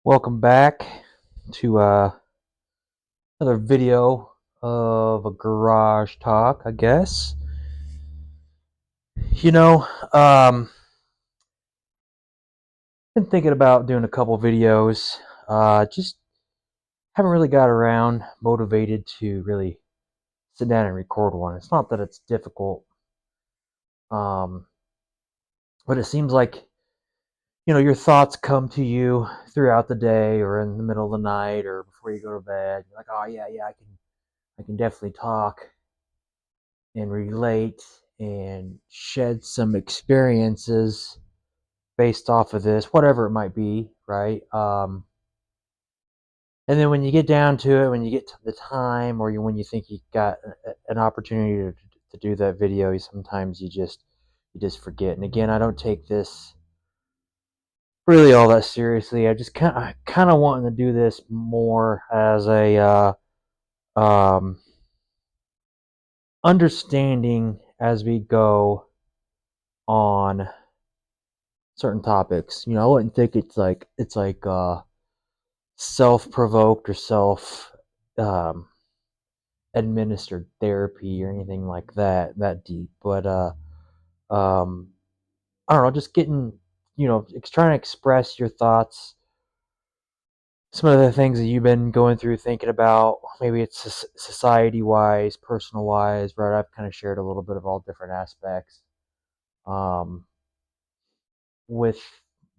Welcome back to another video of a garage talk, I guess. You know, been thinking about doing a couple videos. Just haven't really got around motivated to really sit down and record one. It's not that it's difficult, um, but it seems like your thoughts come to you throughout the day or in the middle of the night or before you go to bed. You're like, oh yeah, I can definitely talk and relate and shed some experiences based off of this, whatever it might be, right? And then when you get down to it, when you get to the time, or when you think you got an opportunity to do that video, sometimes you just forget. And again, I don't take this really all that seriously. I just kind of wanting to do this more as a um, understanding as we go on certain topics. I wouldn't think it's like self provoked or self um, administered therapy or anything like that deep. But um, I don't know, just getting trying to express your thoughts. Some of the things that you've been going through, thinking about, maybe it's society wise, personal wise, right? I've kind of shared a little bit of all different aspects um, with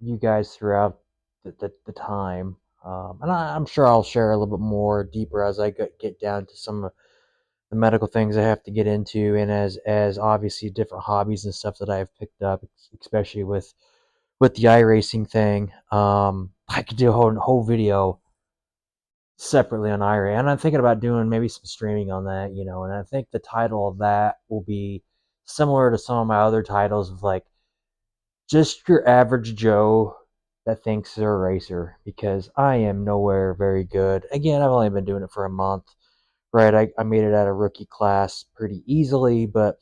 you guys throughout the time. And I'm sure I'll share a little bit more deeper as I get down to some of the medical things I have to get into, and as obviously different hobbies and stuff that I've picked up, especially with the iRacing thing. I could do a whole video separately on iRacing, and I'm thinking about doing maybe some streaming on that, and I think the title of that will be similar to some of my other titles of like just your average Joe that thinks they're a racer, because I am nowhere very good. Again, I've only been doing it for a month, right? I made it out of rookie class pretty easily, but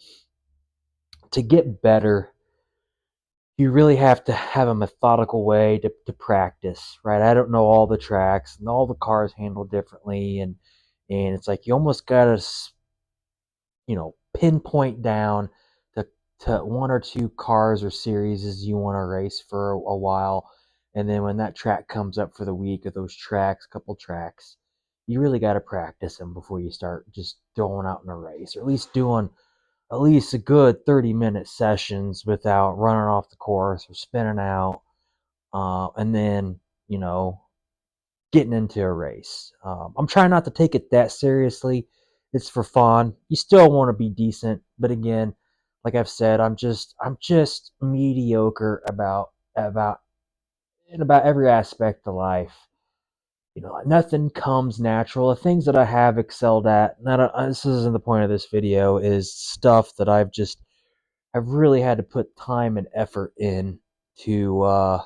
to get better, you really have to have a methodical way to practice, right? I don't know all the tracks and all the cars handle differently, and it's like you almost gotta pinpoint down to one or two cars or series as you want to race for a while, and then when that track comes up for the week, or those tracks, couple tracks, you really got to practice them before you start just throwing out in a race, or at least doing at least a good 30-minute sessions without running off the course or spinning out, and then you know getting into a race. I'm trying not to take it that seriously. It's for fun. You still want to be decent, but again, like I've said, I'm just mediocre about every aspect of life. Nothing comes natural. The things that I have excelled at, not this isn't the point of this video, is stuff that I've really had to put time and effort in to uh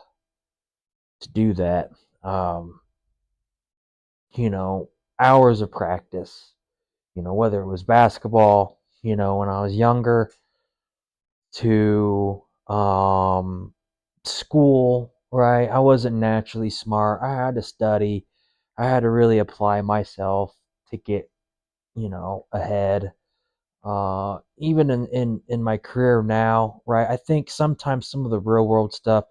to do that. Um, you know, Hours of practice, whether it was basketball, when I was younger, to school, right? I wasn't naturally smart. I had to study. I had to really apply myself to get, ahead. Even in my career now, right? I think sometimes some of the real world stuff,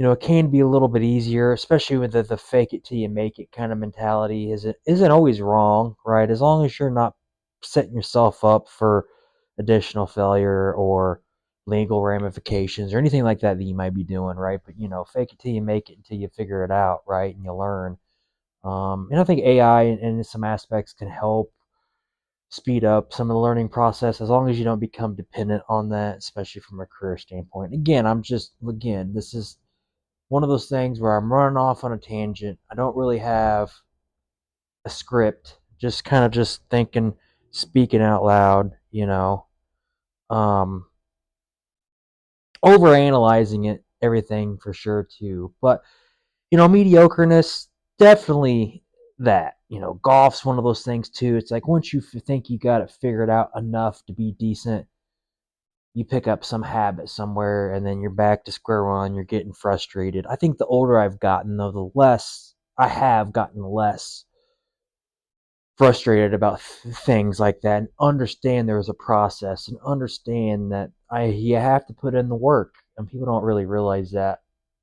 it can be a little bit easier, especially with the fake it till you make it kind of mentality. Isn't always wrong, right? As long as you're not setting yourself up for additional failure or legal ramifications or anything like that you might be doing, right? But fake it till you make it until you figure it out, right? And you learn. And I think AI in some aspects can help speed up some of the learning process as long as you don't become dependent on that, especially from a career standpoint. Again, this is one of those things where I'm running off on a tangent. I don't really have a script, just kind of just thinking, speaking out loud, um, over analyzing it, everything for sure too. But, mediocreness, definitely that. Golf's one of those things too. It's like once you think you got it figured out enough to be decent, you pick up some habit somewhere and then you're back to square one, you're getting frustrated. I think the older I've gotten, though, the less I have gotten less frustrated about things like that, and understand there's a process, and understand that you have to put in the work, and people don't really realize that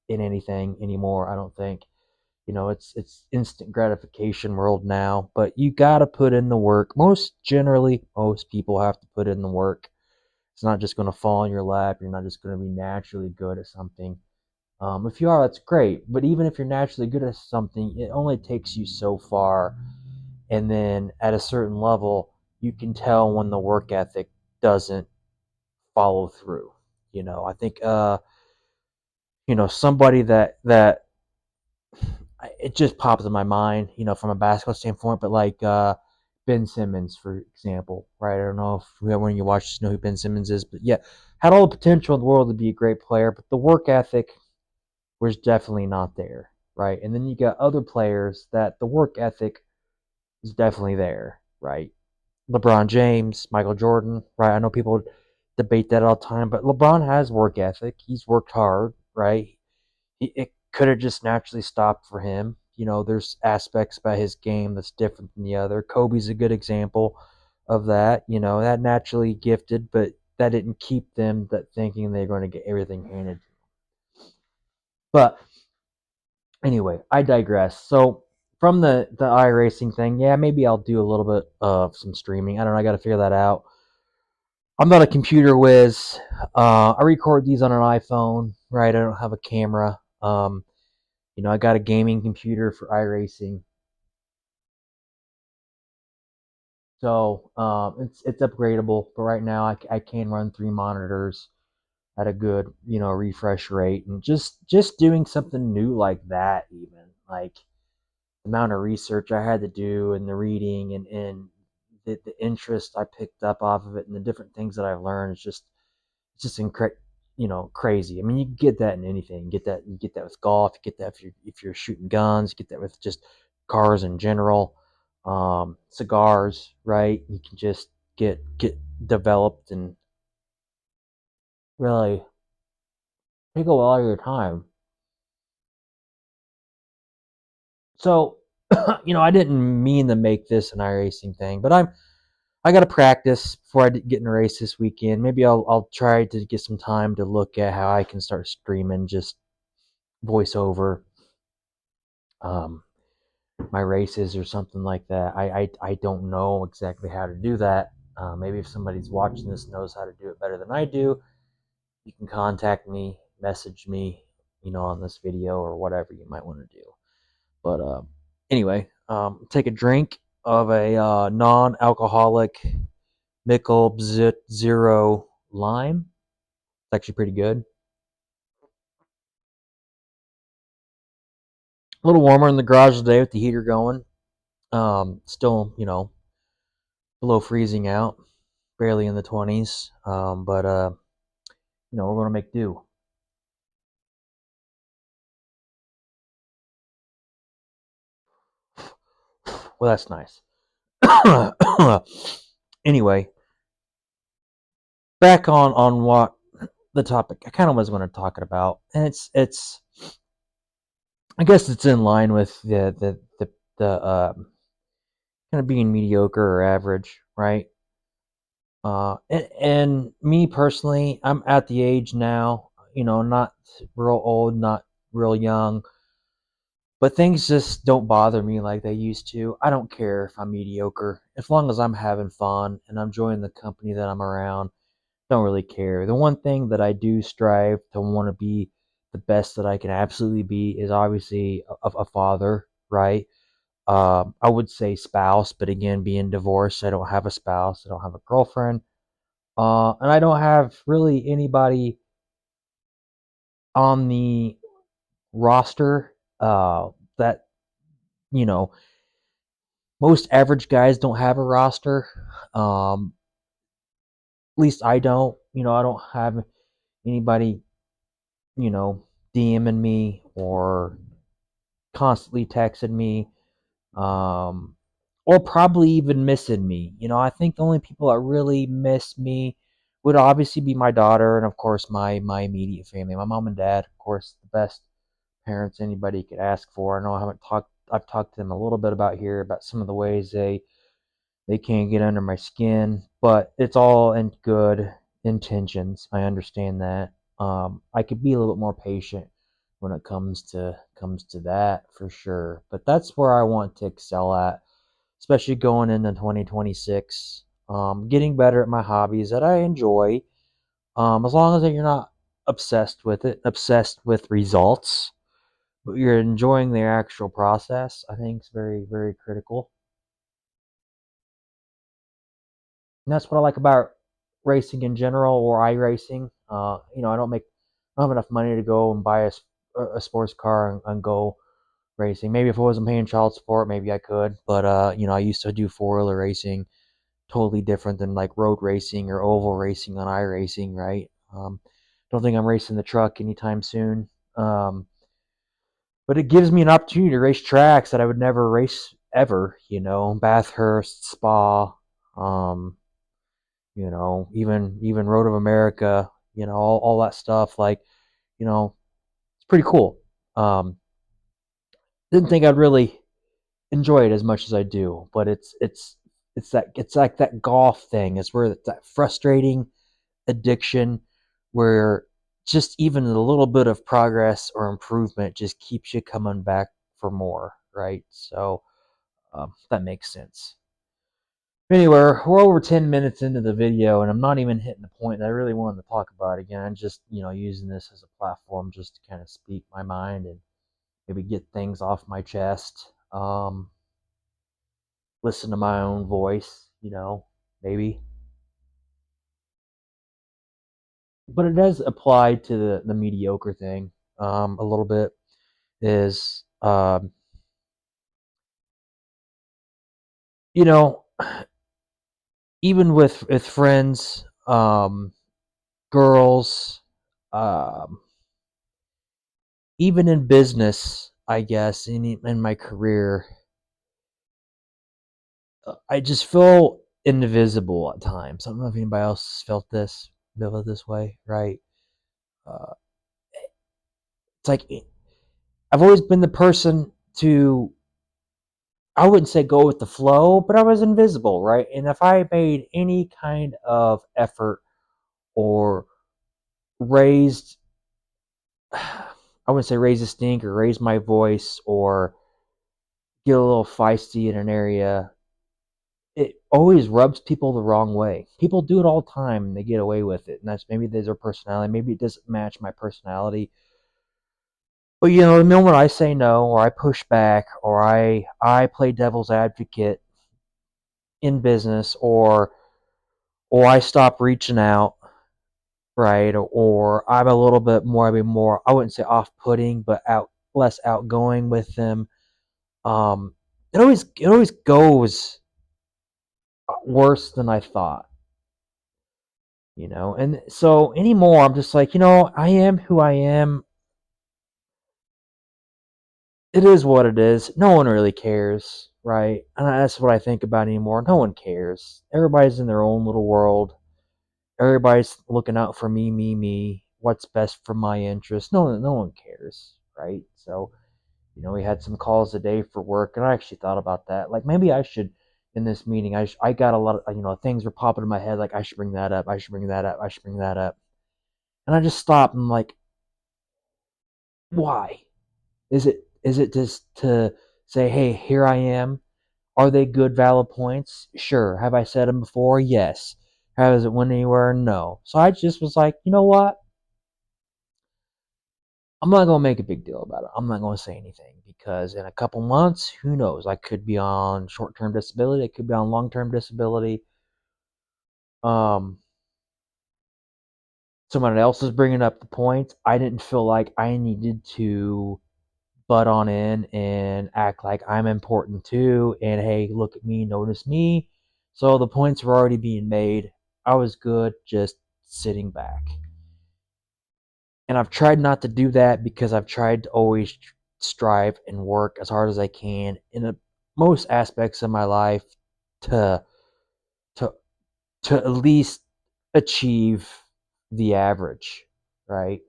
in anything anymore. I don't think, it's instant gratification world now, but you got to put in the work. Most people have to put in the work. It's not just going to fall in your lap. You're not just going to be naturally good at something. If you are, that's great, but even if you're naturally good at something, it only takes you so far, and then at a certain level you can tell when the work ethic doesn't follow through. I think somebody that it just pops in my mind, from a basketball standpoint, but like Ben Simmons, for example, right? I don't know if when you watch know who Ben Simmons is, but yeah, had all the potential in the world to be a great player, but the work ethic was definitely not there, right? And then you got other players that the work ethic is definitely there, right? LeBron James, Michael Jordan, right? I know people debate that all the time, but LeBron has work ethic. He's worked hard, right? It could have just naturally stopped for him. There's aspects about his game that's different than the other. Kobe's a good example of that. That naturally gifted, but that didn't keep them that thinking they're going to get everything handed. But anyway, I digress. So from the iRacing thing, yeah, maybe I'll do a little bit of some streaming. I don't know. I got to figure that out. I'm not a computer whiz. I record these on an iPhone, right? I don't have a camera. I got a gaming computer for iRacing, so it's upgradable. But right now, I can run 3 monitors at a good refresh rate, and just doing something new like that, even like the amount of research I had to do, and the reading, and the interest I picked up off of it, and the different things that I've learned, it's just crazy. I mean, you get that in anything. You get that with golf. You get that if you're shooting guns. You get that with just cars in general. Cigars, right? You can just get developed and really take a lot of your time. So, I didn't mean to make this an iRacing thing, but I got to practice before I get in a race this weekend. Maybe I'll try to get some time to look at how I can start streaming just voiceover. Um, my races or something like that. I don't know exactly how to do that. Maybe if somebody's watching this knows how to do it better than I do, you can contact me, message me, on this video or whatever you might want to do. But anyway, take a drink of a non-alcoholic Michelob Zero Lime. It's actually pretty good. A little warmer in the garage today with the heater going. Still, below freezing out, barely in the 20s. But we're gonna make do. Well, that's nice. Anyway, back on what the topic I kind of was going to talk about, and it's I guess it's in line with the kind of being mediocre or average, right? And me personally, I'm at the age now, not real old, not real young, but things just don't bother me like they used to. I don't care if I'm mediocre, as long as I'm having fun and I'm enjoying the company that I'm around. Don't really care. The one thing that I do strive to want to be the best that I can absolutely be is obviously a father, right? I would say spouse, but again, being divorced, I don't have a spouse, I don't have a girlfriend, and I don't have really anybody on the roster that you know most average guys don't have a roster. At least I don't. I don't have anybody, you know, DMing me or constantly texting me, um, or probably even missing me. I think the only people that really miss me would obviously be my daughter and of course my immediate family, my mom and dad, of course, the best parents anybody could ask for. I know I've talked to them a little bit about here about some of the ways they can't get under my skin, but it's all in good intentions. I understand that. I could be a little bit more patient when it comes to that for sure. But that's where I want to excel at, especially going into 2026. Getting better at my hobbies that I enjoy. As long as you're not obsessed with it, obsessed with results, but you're enjoying the actual process, I think is very, very critical. And that's what I like about racing in general or iRacing. I don't have enough money to go and buy a sports car and go racing. Maybe if I wasn't paying child support, maybe I could. But I used to do four-wheeler racing, totally different than like road racing or oval racing on iRacing, right? Don't think I'm racing the truck anytime soon. But it gives me an opportunity to race tracks that I would never race ever. Bathurst, Spa, um, even Road of America, all that stuff. Like, it's pretty cool. Um, didn't think I'd really enjoy it as much as I do, but it's like that golf thing. It's where it's that frustrating addiction where just even a little bit of progress or improvement just keeps you coming back for more, right? So that makes sense. Anyway, we're over 10 minutes into the video, and I'm not even hitting the point that I really wanted to talk about again. I'm just, using this as a platform just to kind of speak my mind and maybe get things off my chest. Listen to my own voice, maybe. But it does apply to the mediocre thing a little bit. Is you know, even with friends, girls, um, even in business, I guess in my career, I just feel invisible at times. I don't know if anybody else felt it this way, right? Uh, it's like I've always been the person to, I wouldn't say go with the flow, but I was invisible, right? And if I made any kind of effort or raised, I wouldn't say raise a stink or raise my voice or get a little feisty in an area, it always rubs people the wrong way. People do it all the time and they get away with it. And that's maybe there's their personality. Maybe it doesn't match my personality. But the moment I say no or I push back or I play devil's advocate in business or I stop reaching out, right? Or I'm a little bit more, I wouldn't say off putting, but less outgoing with them. Um, it always goes worse than I thought, And so anymore, I'm just like, I am who I am. It is what it is. No one really cares, right? And that's what I think about anymore. No one cares. Everybody's in their own little world. Everybody's looking out for me, me, me. What's best for my interest? No one cares, right? So, we had some calls today for work, and I actually thought about that. Like maybe I should, in this meeting, I got a lot of things were popping in my head. Like I should bring that up. I should bring that up. I should bring that up. And I just stopped and like, why? Is it just to say, hey, here I am? Are they good, valid points? Sure. Have I said them before? Yes. Has it went anywhere? No. So I just was like, you know what? I'm not going to make a big deal about it. I'm not going to say anything because in a couple months, who knows? I could be on short term disability. I could be on long term disability. Um, Someone else is bringing up the point. I didn't feel like I needed to butt on in and act like I'm important too. And hey, look at me, notice me. So the points were already being made. I was good just sitting back. And I've tried not to do that because I've tried to always strive and work as hard as I can most aspects of my life to to to at least achieve the average, right?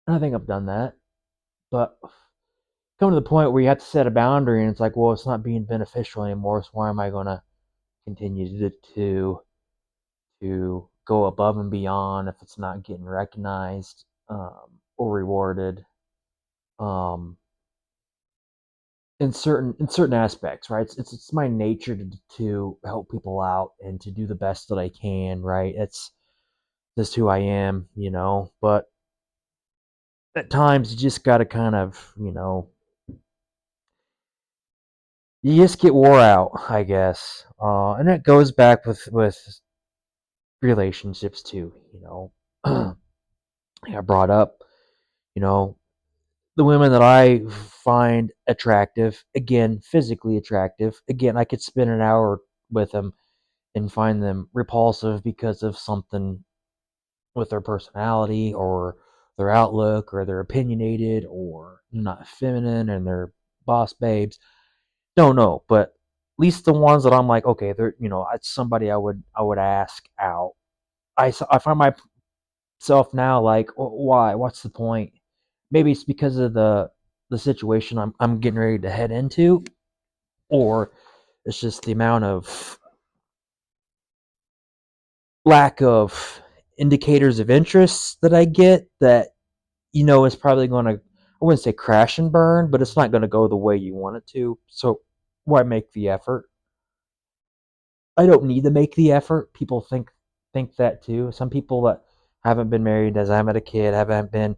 And I think I've done that, but come to the point where you have to set a boundary, and it's like, well, it's not being beneficial anymore. So why am I going to continue to go above and beyond if it's not getting recognized or rewarded um, in certain aspects, right? It's my nature to help people out and to do the best that I can, right? It's just who I am, But at times you just got to kind of, you just get wore out, I guess. And it goes back with relationships too, I brought up, you know, the women that I find attractive, again, physically attractive, again, I could spend an hour with them and find them repulsive because of something with their personality or their outlook or they're opinionated or not feminine and they're boss babes. Don't know, but at least the ones that I'm like, okay, they're it's somebody I would ask out. I find myself now like, why? What's the point? Maybe it's because of the situation I'm getting ready to head into, or it's just the amount of lack of indicators of interest that I get that it's probably going to, I wouldn't say crash and burn, but it's not going to go the way you want it to. So why make the effort? I don't need to make the effort. People think that too. Some people that haven't been married as I haven't had a kid, haven't been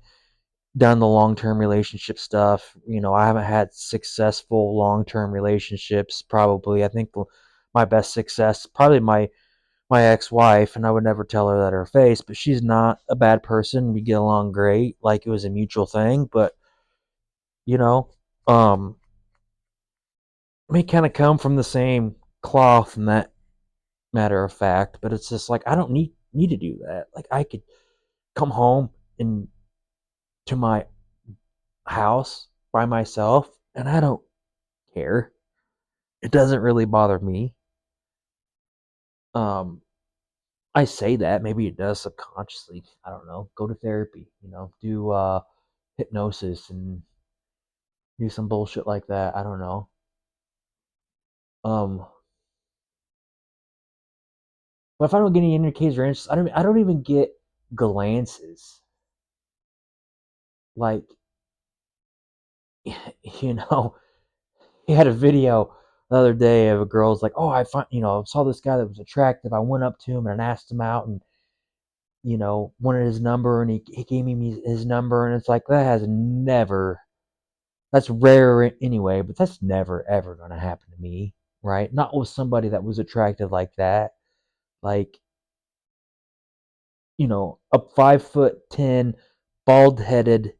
done the long term relationship stuff. I haven't had successful long term relationships. Probably, I think my best success probably my ex wife, and I would never tell her that to her face, but she's not a bad person. We get along great, like it was a mutual thing. But you know, um, we kind of come from the same cloth in that matter of fact. But it's just like I don't need to do that. Like I could come home and to my house by myself, and I don't care. It doesn't really bother me. Um, I say that maybe it does subconsciously. I don't know. Go to therapy. Do hypnosis and do some bullshit like that. I don't know. Um, but if I don't get any indicators or interest, I don't even get glances. Like, you know, he had a video the other day of a girl's like, oh, saw this guy that was attractive. I went up to him and asked him out and wanted his number, and he gave me his number, and it's like that's rare anyway, but that's never ever gonna happen to me, right? Not with somebody that was attractive like that. Like, a 5'10", bald headed,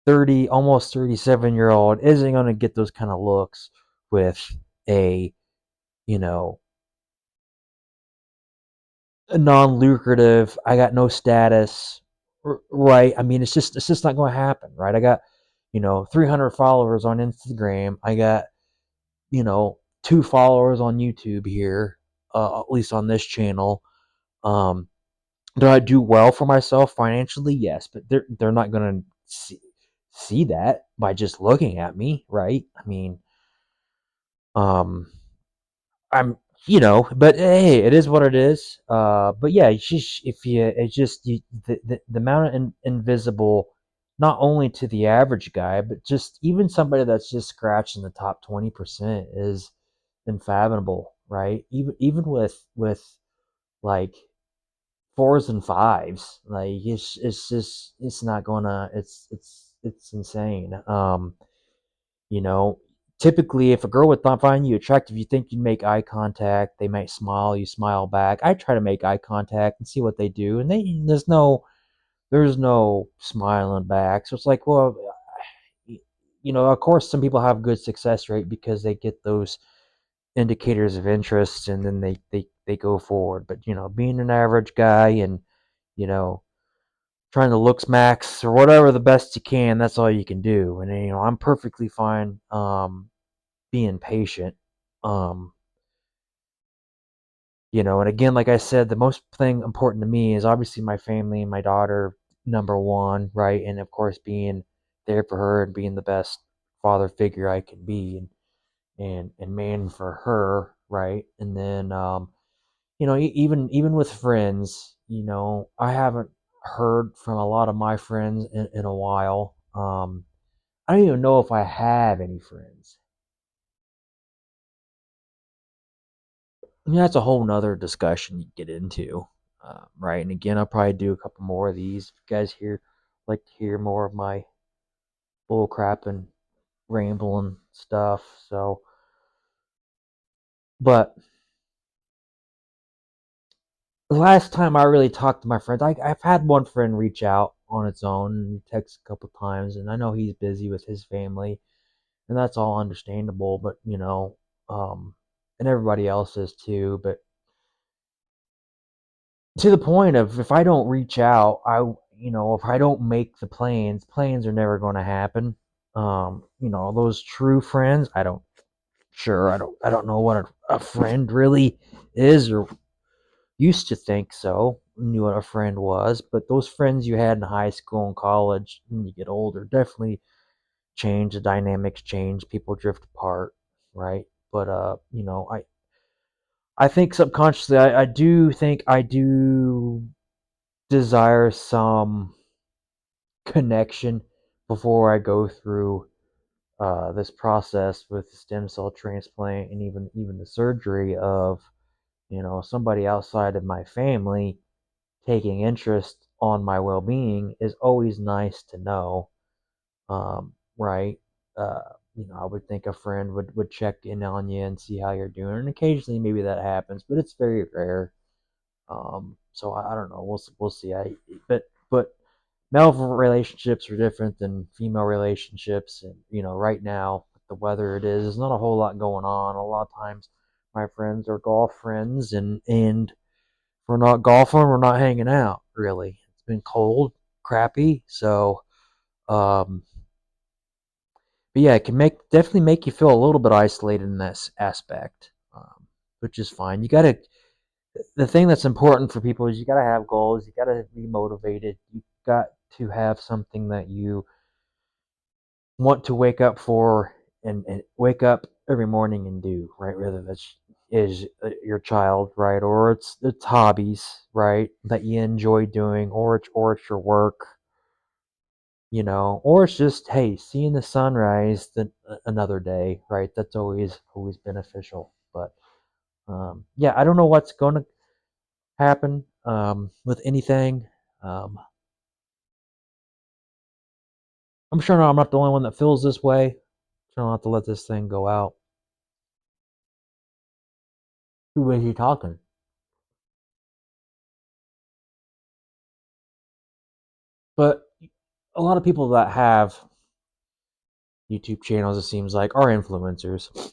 30, almost 37-year-old isn't gonna get those kind of looks with a, you know, a non-lucrative, I got no status, right? I mean, it's just not going to happen, right? I got 300 followers on Instagram. I got 2 followers on YouTube here, at least on this channel. Um, do I do well for myself financially? Yes, but they're not going to see that by just looking at me, right? I mean, um, I'm, but hey, it is what it is. But yeah, it's just, if you, it's just the amount of invisible, not only to the average guy, but just even somebody that's just scratching the top 20% is unfathomable, right? Even with like fours and fives, like it's just it's not gonna it's insane. You know, typically, if a girl would not find you attractive, you think you'd make eye contact. They might smile, you smile back. I try to make eye contact and see what they do, and there's no smiling back. So it's like, well, of course, some people have good success rate because they get those indicators of interest, and then they go forward. But being an average guy and you know trying to looks max or whatever the best you can, that's all you can do. And I'm perfectly fine being patient. Um, And again, like I said, the most thing important to me is obviously my family and my daughter, number one, right? And of course, being there for her and being the best father figure I can be, and man for her, right? And then, even with friends, I haven't heard from a lot of my friends in a while. I don't even know if I have any friends. I mean, that's a whole nother discussion you get into, right? And again, I'll probably do a couple more of these. If you guys like to hear more of my bull crap and rambling stuff. So, but the last time I really talked to my friends, I've had one friend reach out on its own and text a couple times, and I know he's busy with his family, and that's all understandable. But um, and everybody else is too. But to the point of, if I don't reach out, if I don't make the plans are never going to happen. Those true friends, I don't know what a friend really is, or used to think so, knew what a friend was, but those friends you had in high school and college, when you get older, definitely change. The dynamics change. People drift apart, right? But I think subconsciously, I do think I do desire some connection before I go through this process with stem cell transplant, and even the surgery of somebody outside of my family taking interest on my well-being is always nice to know, right? uh, I would think a friend would check in on you and see how you're doing, and occasionally maybe that happens, but it's very rare. So I don't know. We'll see. But male relationships are different than female relationships, and right now with the weather it is, there's not a whole lot going on. A lot of times, my friends are golf friends, and if we're not golfing, we're not hanging out. Really, it's been cold, crappy. So, um, but yeah, it can definitely make you feel a little bit isolated in this aspect, which is fine. The thing that's important for people is you got to have goals. You got to be motivated. You got to have something that you want to wake up for, and wake up every morning and do, right? Whether that's is your child, right, or it's hobbies, right, that you enjoy doing, or it's your work, or it's just, hey, seeing the sunrise another day, right? That's always beneficial. But yeah, I don't know what's going to happen with anything. Um, I'm sure I'm not the only one that feels this way. So I don't have to let this thing go out. Who is he talking? But a lot of people that have YouTube channels, it seems like, are influencers.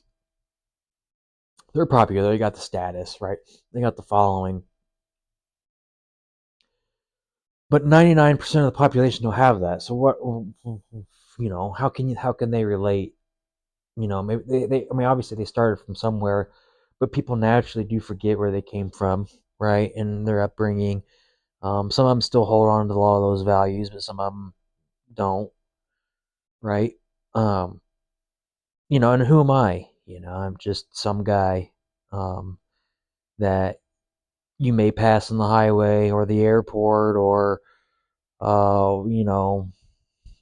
They're popular. They got the status, right? They got the following. But 99% of the population don't have that. So what? How can they relate? Maybe I mean, obviously they started from somewhere, but people naturally do forget where they came from, right? And their upbringing. Some of them still hold on to a lot of those values, but some of them don't, right? Um, and who am I? I'm just some guy um, that you may pass on the highway or the airport, or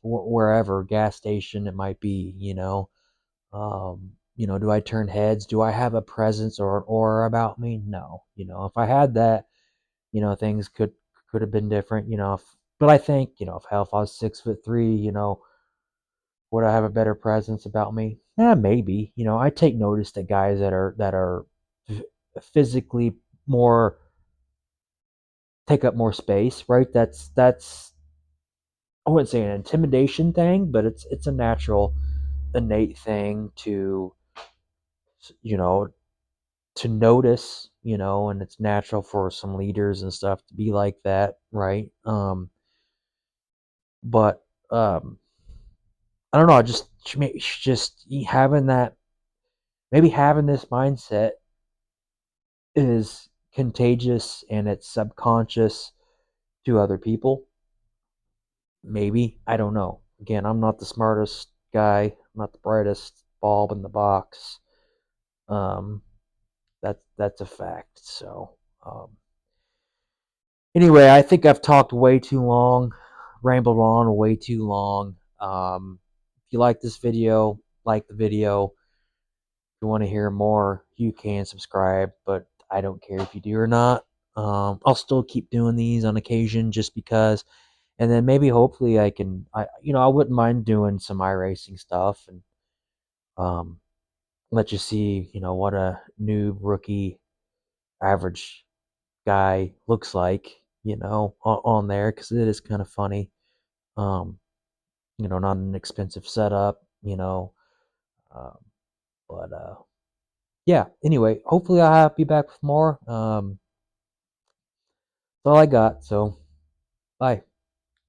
wherever, gas station it might be. Do I turn heads? Do I have a presence or an aura about me? No. If I had that, things could have been different. But I think, if I was 6'3", would I have a better presence about me? Yeah, maybe. I take notice to guys that are physically more, take up more space, right? That's I wouldn't say an intimidation thing, but it's a natural, innate thing you know to notice, and it's natural for some leaders and stuff to be like that, right? But I don't know. Just having that, maybe having this mindset is contagious and it's subconscious to other people. Maybe. I don't know. Again, I'm not the smartest guy. I'm not the brightest bulb in the box. Um, that's a fact. So, anyway, I think I've talked way too long, rambled on way too long. If you like this video, like the video. If you want to hear more, you can subscribe, but I don't care if you do or not. I'll still keep doing these on occasion just because, and then maybe hopefully I wouldn't mind doing some iRacing stuff and um, let you see, what a noob, rookie, average guy looks like, on there because it is kind of funny. Um, not an expensive setup, um, but yeah. Anyway, hopefully I'll be back with more. That's all I got. So, bye.